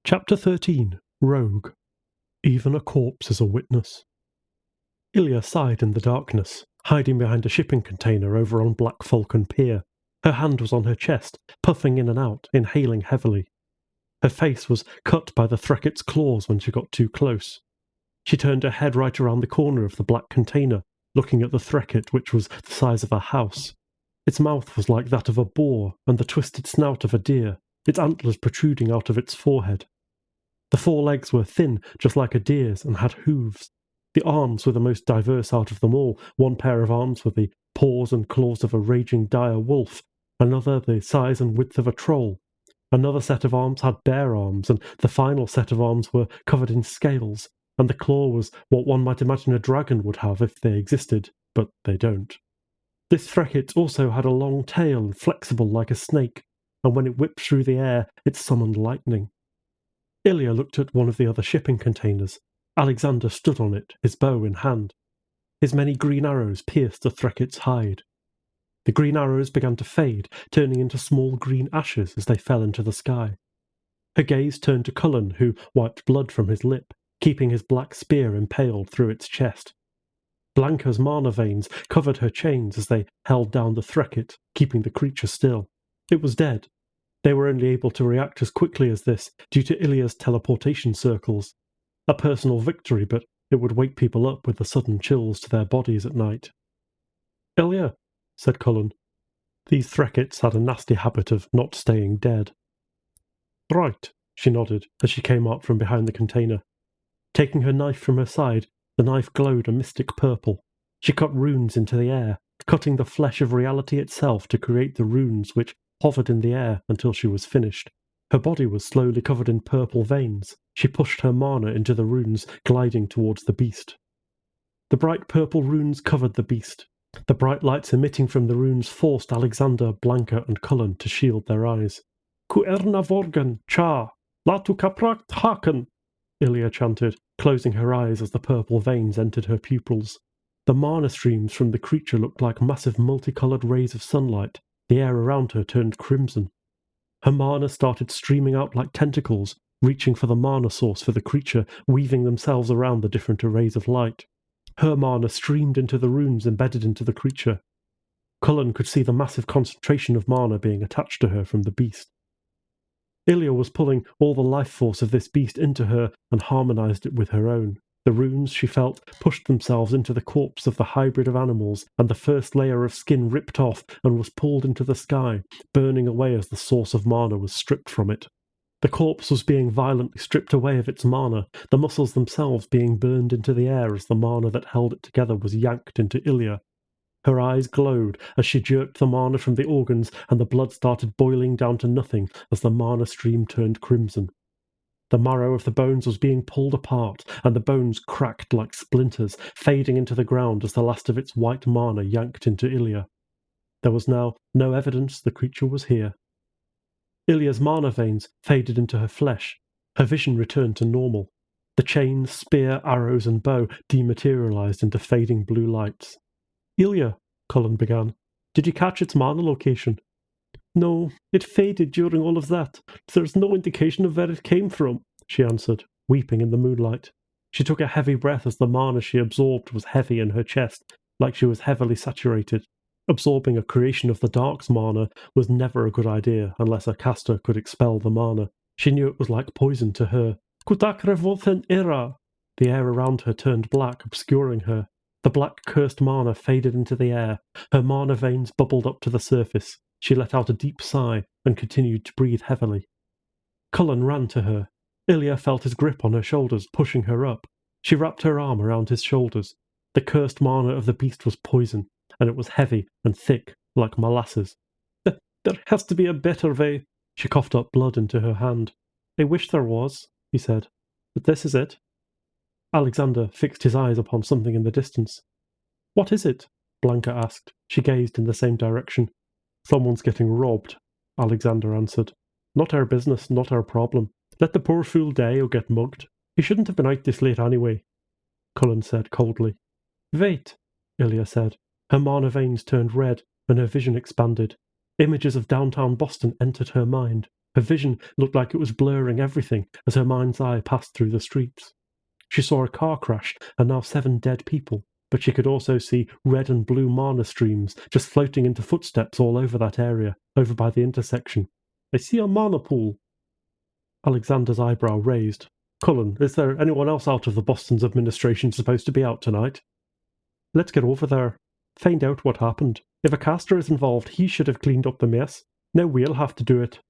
Chapter 13. Rogue. Even a corpse is a witness. Ilya sighed in the darkness, hiding behind a shipping container over on Black Falcon Pier. Her hand was on her chest, puffing in and out, inhaling heavily. Her face was cut by the Threcket's claws when she got too close. She turned her head right around the corner of the black container, looking at the Threcket, which was the size of a house. Its mouth was like that of a boar, and the twisted snout of a deer, its antlers protruding out of its forehead. The forelegs were thin, just like a deer's, and had hooves. The arms were the most diverse out of them all. One pair of arms were the paws and claws of a raging dire wolf, another the size and width of a troll. Another set of arms had bear arms, and the final set of arms were covered in scales, and the claw was what one might imagine a dragon would have if they existed, but they don't. This Threcket also had a long tail and flexible like a snake, and when it whipped through the air, it summoned lightning. Ilya looked at one of the other shipping containers. Alexander stood on it, his bow in hand. His many green arrows pierced the Threcket's hide. The green arrows began to fade, turning into small green ashes as they fell into the sky. Her gaze turned to Cullen, who wiped blood from his lip, keeping his black spear impaled through its chest. Blanca's mana veins covered her chains as they held down the Threcket, keeping the creature still. It was dead. They were only able to react as quickly as this due to Ilya's teleportation circles. A personal victory, but it would wake people up with the sudden chills to their bodies at night. "Ilya," said Cullen. These Threckets had a nasty habit of not staying dead. "Right," she nodded as she came out from behind the container. Taking her knife from her side, the knife glowed a mystic purple. She cut runes into the air, cutting the flesh of reality itself to create the runes which hovered in the air until she was finished. Her body was slowly covered in purple veins. She pushed her mana into the runes, gliding towards the beast. The bright purple runes covered the beast. The bright lights emitting from the runes forced Alexander, Blanca, and Cullen to shield their eyes. "Kuerna Vorgan, Cha, Latu Kaprakt Haken," Ilya chanted, closing her eyes as the purple veins entered her pupils. The mana streams from the creature looked like massive multicolored rays of sunlight. The air around her turned crimson. Her mana started streaming out like tentacles, reaching for the mana source for the creature, weaving themselves around the different arrays of light. Her mana streamed into the runes embedded into the creature. Cullen could see the massive concentration of mana being attached to her from the beast. Ilya was pulling all the life force of this beast into her and harmonized it with her own. The runes, she felt, pushed themselves into the corpse of the hybrid of animals, and the first layer of skin ripped off and was pulled into the sky, burning away as the source of mana was stripped from it. The corpse was being violently stripped away of its mana, the muscles themselves being burned into the air as the mana that held it together was yanked into Ilya. Her eyes glowed as she jerked the mana from the organs, and the blood started boiling down to nothing as the mana stream turned crimson. The marrow of the bones was being pulled apart, and the bones cracked like splinters, fading into the ground as the last of its white mana yanked into Ilya. There was now no evidence the creature was here. Ilya's mana veins faded into her flesh. Her vision returned to normal. The chain, spear, arrows, and bow dematerialized into fading blue lights. "Ilya," Cullen began, "did you catch its mana location?" "No, it faded during all of that. There's no indication of where it came from," she answered, weeping in the moonlight. She took a heavy breath as the mana she absorbed was heavy in her chest, like she was heavily saturated. Absorbing a creation of the Dark's mana was never a good idea unless a caster could expel the mana. She knew it was like poison to her. "Kutak revolthen era." The air around her turned black, obscuring her. The black cursed mana faded into the air. Her mana veins bubbled up to the surface. She let out a deep sigh and continued to breathe heavily. Cullen ran to her. Ilya felt his grip on her shoulders, pushing her up. She wrapped her arm around his shoulders. The cursed mana of the beast was poison, and it was heavy and thick, like molasses. There has to be a better way." She coughed up blood into her hand. "I wish there was," he said, "but this is it." Alexander fixed his eyes upon something in the distance. "What is it?" Blanca asked. She gazed in the same direction. "Someone's getting robbed," Alexander answered. "Not our business, not our problem. Let the poor fool die or get mugged. He shouldn't have been out this late anyway," Cullen said coldly. "Wait," Ilya said. Her mana veins turned red, and her vision expanded. Images of downtown Boston entered her mind. Her vision looked like it was blurring everything as her mind's eye passed through the streets. She saw a car crash and now 7 dead people, but she could also see red and blue mana streams just floating into footsteps all over that area, over by the intersection. I see a mana pool. Alexander's eyebrow raised. Cullen, is there anyone else out of the Boston's administration supposed to be out tonight? Let's get over there. Find out what happened. If a caster is involved, he should have cleaned up the mess. Now we'll have to do it.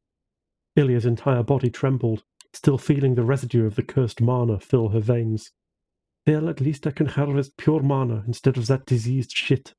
Ilya's entire body trembled, still feeling the residue of the cursed mana fill her veins. Well, at least I can harvest pure mana instead of that diseased shit.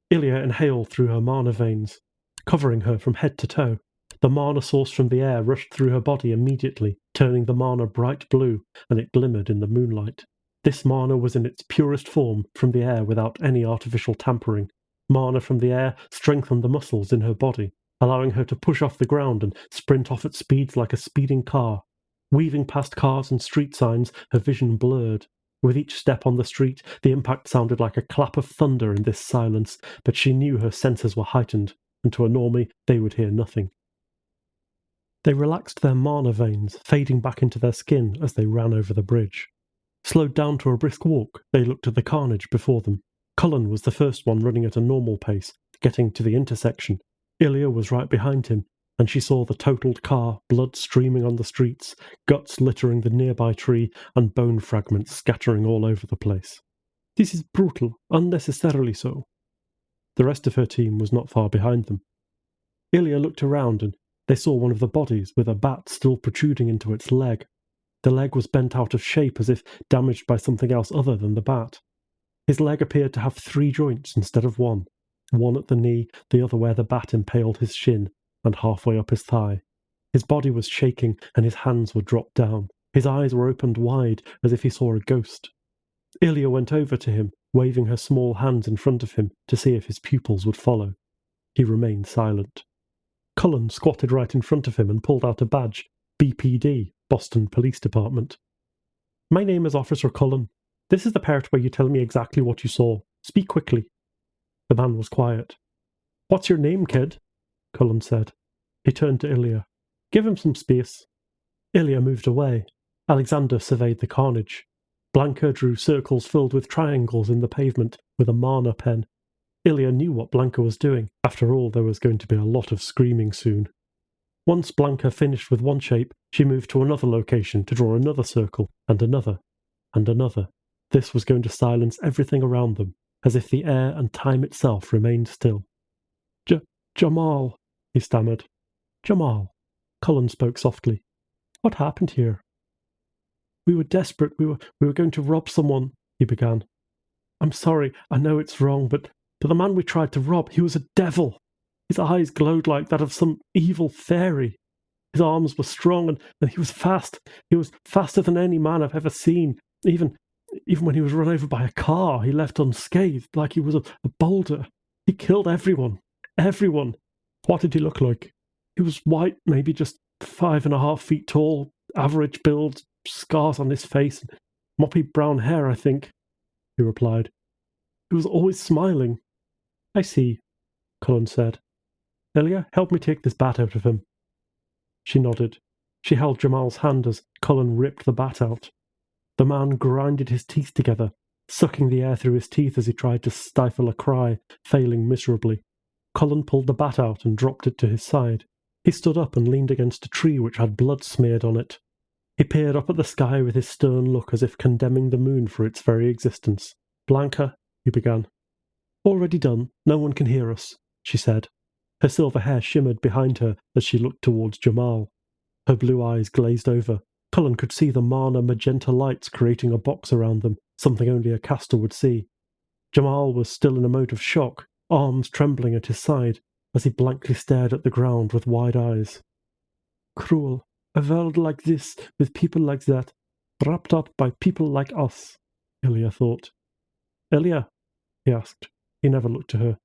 Ilya inhaled through her mana veins, covering her from head to toe. The mana source from the air rushed through her body immediately, turning the mana bright blue, and it glimmered in the moonlight. This mana was in its purest form from the air without any artificial tampering. Mana from the air strengthened the muscles in her body, allowing her to push off the ground and sprint off at speeds like a speeding car. Weaving past cars and street signs, her vision blurred. With each step on the street, the impact sounded like a clap of thunder in this silence, but she knew her senses were heightened, and to a normie, they would hear nothing. They relaxed their mana veins, fading back into their skin as they ran over the bridge. Slowed down to a brisk walk, they looked at the carnage before them. Cullen was the first one running at a normal pace, getting to the intersection. Ilya was right behind him, and she saw the totaled car, blood streaming on the streets, guts littering the nearby tree, and bone fragments scattering all over the place. This is brutal, unnecessarily so. The rest of her team was not far behind them. Ilya looked around, and they saw one of the bodies with a bat still protruding into its leg. The leg was bent out of shape as if damaged by something else other than the bat. His leg appeared to have 3 joints instead of 1. One at the knee, the other where the bat impaled his shin, and halfway up his thigh. His body was shaking, and his hands were dropped down. His eyes were opened wide, as if he saw a ghost. Ilya went over to him, waving her small hands in front of him to see if his pupils would follow. He remained silent. Cullen squatted right in front of him and pulled out a badge. BPD, Boston Police Department. My name is Officer Cullen. This is the part where you tell me exactly what you saw. Speak quickly. The man was quiet. What's your name, kid? Cullen said. He turned to Ilya. Give him some space. Ilya moved away. Alexander surveyed the carnage. Blanca drew circles filled with triangles in the pavement with a mana pen. Ilya knew what Blanca was doing. After all, there was going to be a lot of screaming soon. Once Blanca finished with one shape, she moved to another location to draw another circle, and another, and another. This was going to silence everything around them, as if the air and time itself remained still. Jamal, he stammered. Jamal. Cullen spoke softly. What happened here? We were desperate. We were going to rob someone, he began. I'm sorry, I know it's wrong, but the man we tried to rob, he was a devil. His eyes glowed like that of some evil fairy. His arms were strong, and he was fast. He was faster than any man I've ever seen. Even when he was run over by a car, he left unscathed, like he was a boulder. He killed everyone. Everyone. What did he look like? He was white, maybe just 5.5 feet tall, average build, scars on his face, moppy brown hair, I think, he replied. He was always smiling. I see, Cullen said. Ilya, help me take this bat out of him. She nodded. She held Jamal's hand as Cullen ripped the bat out. The man grinded his teeth together, sucking the air through his teeth as he tried to stifle a cry, failing miserably. Cullen pulled the bat out and dropped it to his side. He stood up and leaned against a tree which had blood smeared on it. He peered up at the sky with his stern look as if condemning the moon for its very existence. Blanca, he began. Already done. No one can hear us, she said. Her silver hair shimmered behind her as she looked towards Jamal. Her blue eyes glazed over. Cullen could see the mana magenta lights creating a box around them, something only a caster would see. Jamal was still in a mode of shock, arms trembling at his side, as he blankly stared at the ground with wide eyes. Cruel. A world like this, with people like that, wrapped up by people like us, Ilya thought. Ilya? He asked. He never looked at her.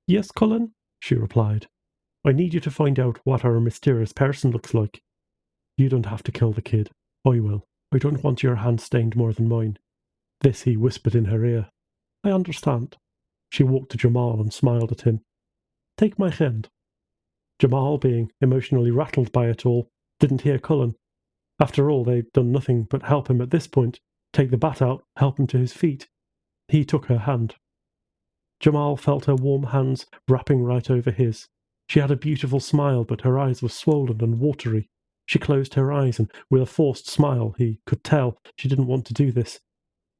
Yes, Cullen? She replied. I need you to find out what our mysterious person looks like. You don't have to kill the kid. I will. I don't want your hand stained more than mine. This he whispered in her ear. I understand. She walked to Jamal and smiled at him. Take my hand. Jamal, being emotionally rattled by it all, didn't hear Cullen. After all, they'd done nothing but help him at this point, take the bat out, help him to his feet. He took her hand. Jamal felt her warm hands wrapping right over his. She had a beautiful smile, but her eyes were swollen and watery. She closed her eyes, and with a forced smile, he could tell she didn't want to do this.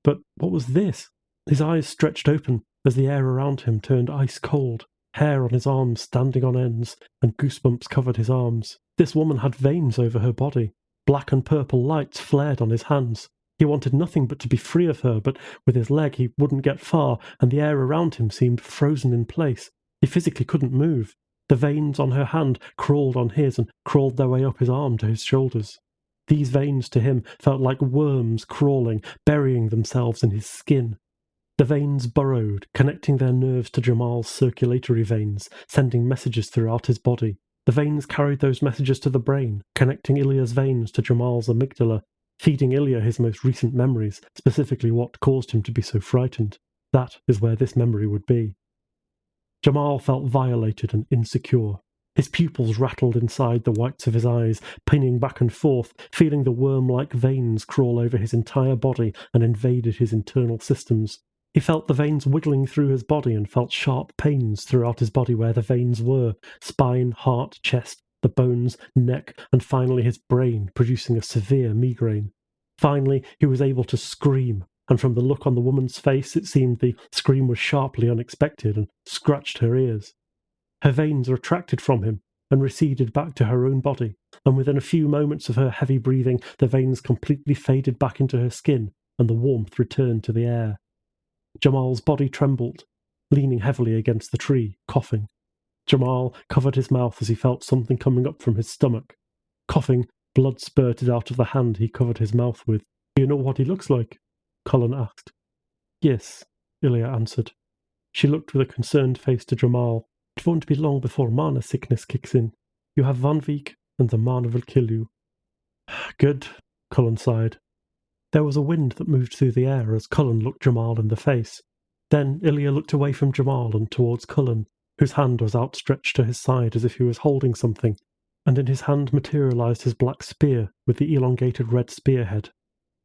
But what was this? His eyes stretched open as the air around him turned ice cold, hair on his arms standing on ends, and goosebumps covered his arms. This woman had veins over her body. Black and purple lights flared on his hands. He wanted nothing but to be free of her, but with his leg he wouldn't get far, and the air around him seemed frozen in place. He physically couldn't move. The veins on her hand crawled on his and crawled their way up his arm to his shoulders. These veins to him felt like worms crawling, burying themselves in his skin. The veins burrowed, connecting their nerves to Jamal's circulatory veins, sending messages throughout his body. The veins carried those messages to the brain, connecting Ilya's veins to Jamal's amygdala, feeding Ilya his most recent memories, specifically what caused him to be so frightened. That is where this memory would be. Jamal felt violated and insecure. His pupils rattled inside the whites of his eyes, pinning back and forth, feeling the worm-like veins crawl over his entire body and invaded his internal systems. He felt the veins wiggling through his body and felt sharp pains throughout his body where the veins were: spine, heart, chest, the bones, neck, and finally his brain, producing a severe migraine. Finally, he was able to scream, and from the look on the woman's face, it seemed the scream was sharply unexpected and scratched her ears. Her veins retracted from him and receded back to her own body, and within a few moments of her heavy breathing, the veins completely faded back into her skin, and the warmth returned to the air. Jamal's body trembled, leaning heavily against the tree, coughing. Jamal covered his mouth as he felt something coming up from his stomach. Coughing, blood spurted out of the hand he covered his mouth with. "Do you know what he looks like?" Cullen asked. "Yes," Ilya answered. She looked with a concerned face to Jamal. "It won't be long before mana sickness kicks in. You have 1 week, and the mana will kill you." "Good," Cullen sighed. There was a wind that moved through the air as Cullen looked Jamal in the face. Then Ilya looked away from Jamal and towards Cullen, whose hand was outstretched to his side as if he was holding something, and in his hand materialized his black spear with the elongated red spearhead.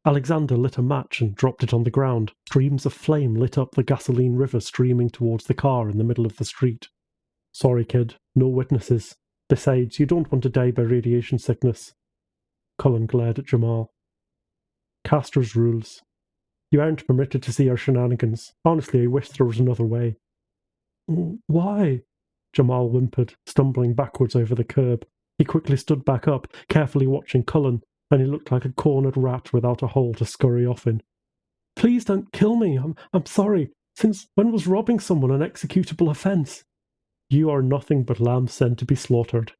Alexander lit a match and dropped it on the ground. Streams of flame lit up the gasoline river streaming towards the car in the middle of the street. "Sorry, kid, no witnesses. Besides, you don't want to die by radiation sickness." Cullen glared at Jamal. "Caster's rules. You aren't permitted to see our shenanigans. Honestly, I wish there was another way." "Why?" Jamal whimpered, stumbling backwards over the curb. He quickly stood back up, carefully watching Cullen, and he looked like a cornered rat without a hole to scurry off in. "Please don't kill me. I'm sorry. Since when was robbing someone an executable offense?" "You are nothing but lambs sent to be slaughtered."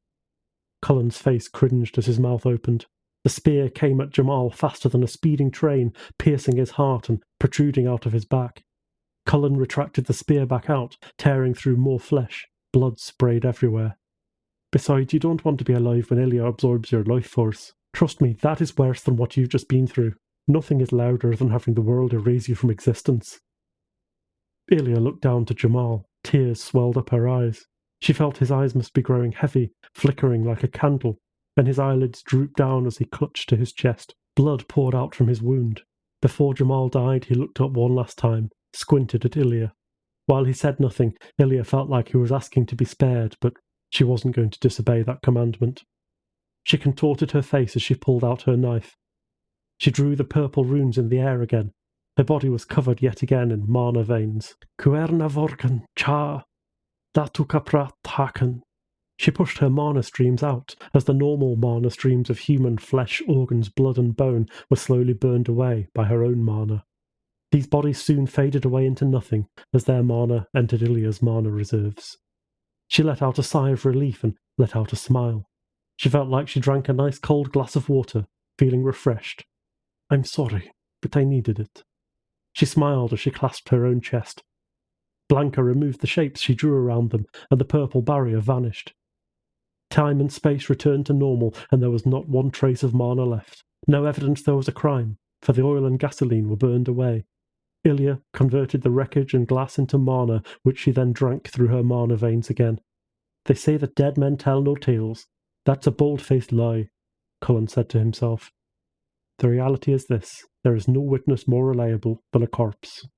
Cullen's face cringed as his mouth opened. The spear came at Jamal faster than a speeding train, piercing his heart and protruding out of his back. Cullen retracted the spear back out, tearing through more flesh. Blood sprayed everywhere. "Besides, you don't want to be alive when Ilya absorbs your life force. Trust me, that is worse than what you've just been through. Nothing is louder than having the world erase you from existence." Ilya looked down to Jamal. Tears swelled up her eyes. She felt his eyes must be growing heavy, flickering like a candle, and his eyelids drooped down as he clutched to his chest. Blood poured out from his wound. Before Jamal died, he looked up one last time, squinted at Ilya. While he said nothing, Ilya felt like he was asking to be spared, but she wasn't going to disobey that commandment. She contorted her face as she pulled out her knife. She drew the purple runes in the air again. Her body was covered yet again in mana veins. "Kuerna vorkan cha, datu kaprat hakan." She pushed her mana streams out, as the normal mana streams of human flesh, organs, blood, and bone were slowly burned away by her own mana. These bodies soon faded away into nothing, as their mana entered Ilya's mana reserves. She let out a sigh of relief and let out a smile. She felt like she drank a nice cold glass of water, feeling refreshed. "I'm sorry, but I needed it." She smiled as she clasped her own chest. Blanca removed the shapes she drew around them, and the purple barrier vanished. Time and space returned to normal, and there was not one trace of mana left. No evidence there was a crime, for the oil and gasoline were burned away. Ilya converted the wreckage and glass into mana, which she then drank through her mana veins again. They say that dead men tell no tales. That's a bold-faced lie, Cullen said to himself. The reality is this: there is no witness more reliable than a corpse.